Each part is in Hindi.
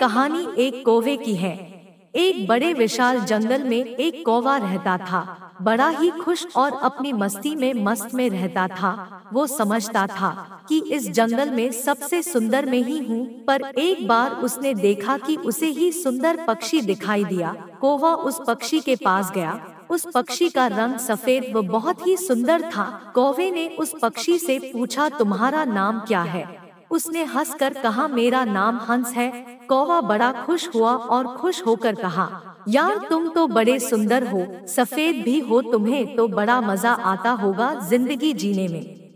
कहानी एक कौवे की है। एक बड़े विशाल जंगल में एक कौवा रहता था। बड़ा ही खुश और अपनी मस्ती में मस्त में रहता था। वो समझता था कि इस जंगल में सबसे सुंदर मैं ही हूँ। पर एक बार उसने देखा कि उसे ही सुंदर पक्षी दिखाई दिया। कौवा उस पक्षी के पास गया। उस पक्षी का रंग सफेद व बहुत ही सुंदर था। कौवे ने उस पक्षी से पूछा, तुम्हारा नाम क्या है? उसने हंसकर कहा, मेरा नाम हंस है। कौवा बड़ा खुश हुआ और खुश होकर कहा, यार तुम तो बड़े सुंदर हो, सफेद भी हो, तुम्हें तो बड़ा मजा आता होगा जिंदगी जीने में।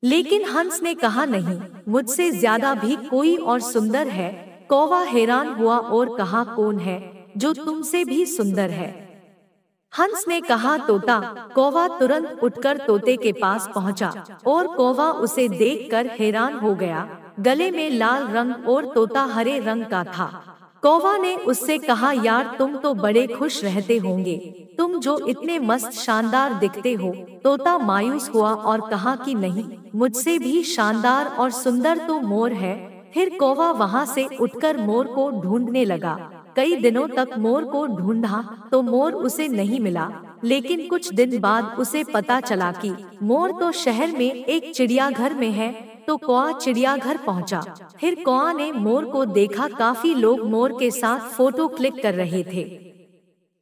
लेकिन हंस ने कहा, नहीं, मुझसे ज्यादा भी कोई और सुंदर है। कौवा हैरान हुआ और कहा, कौन है जो तुमसे भी सुंदर है? हंस ने कहा, तोता। कौवा तुरंत उठकर तोते के पास पहुंचा और कौवा उसे देखकर हैरान हो गया। गले में लाल रंग और तोता हरे रंग का था। कौवा ने उससे कहा, यार तुम तो बड़े खुश रहते होंगे, तुम जो इतने मस्त शानदार दिखते हो। तोता मायूस हुआ और कहा कि नहीं, मुझसे भी शानदार और सुंदर तो मोर है। फिर कौवा वहां से उठकर मोर को ढूंढने लगा। कई दिनों तक मोर को ढूंढा तो मोर उसे नहीं मिला। लेकिन कुछ दिन बाद उसे पता चला कि मोर तो शहर में एक चिड़ियाघर में है। तो कौवा चिड़ियाघर पहुंचा। फिर कौवा ने मोर को देखा, काफी लोग मोर के साथ फोटो क्लिक कर रहे थे।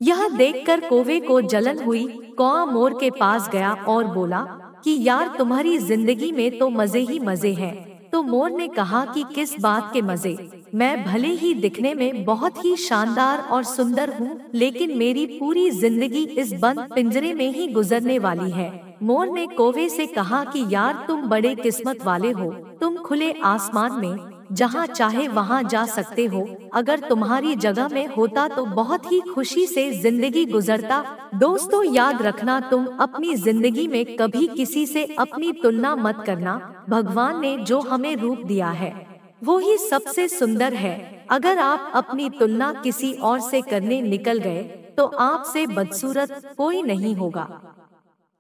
यह देखकर कौवे को जलन हुई। कौवा मोर के पास गया और बोला कि यार तुम्हारी जिंदगी में तो मजे ही मजे हैं। तो मोर ने कहा कि किस बात के मजे? मैं भले ही दिखने में बहुत ही शानदार और सुंदर हूँ, लेकिन मेरी पूरी जिंदगी इस बंद पिंजरे में ही गुजरने वाली है। मोर ने कौवे से कहा कि यार तुम बड़े किस्मत वाले हो, तुम खुले आसमान में जहाँ चाहे वहाँ जा सकते हो। अगर तुम्हारी जगह में होता तो बहुत ही खुशी से जिंदगी गुजरता। दोस्तों याद रखना, तुम अपनी जिंदगी में कभी किसी से अपनी तुलना मत करना। भगवान ने जो हमें रूप दिया है वो ही सबसे सुंदर है। अगर आप अपनी तुलना किसी और से करने निकल गए तो आपसे बदसूरत कोई नहीं होगा।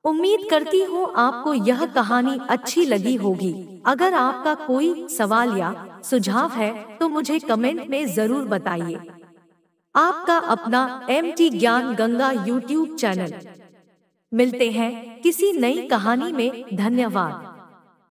उम्मीद करती हूँ आपको यह कहानी अच्छी लगी होगी। अगर आपका कोई सवाल या सुझाव है तो मुझे कमेंट में जरूर बताइए। आपका अपना MT ज्ञान गंगा यूट्यूब चैनल। मिलते हैं किसी नई कहानी में। धन्यवाद।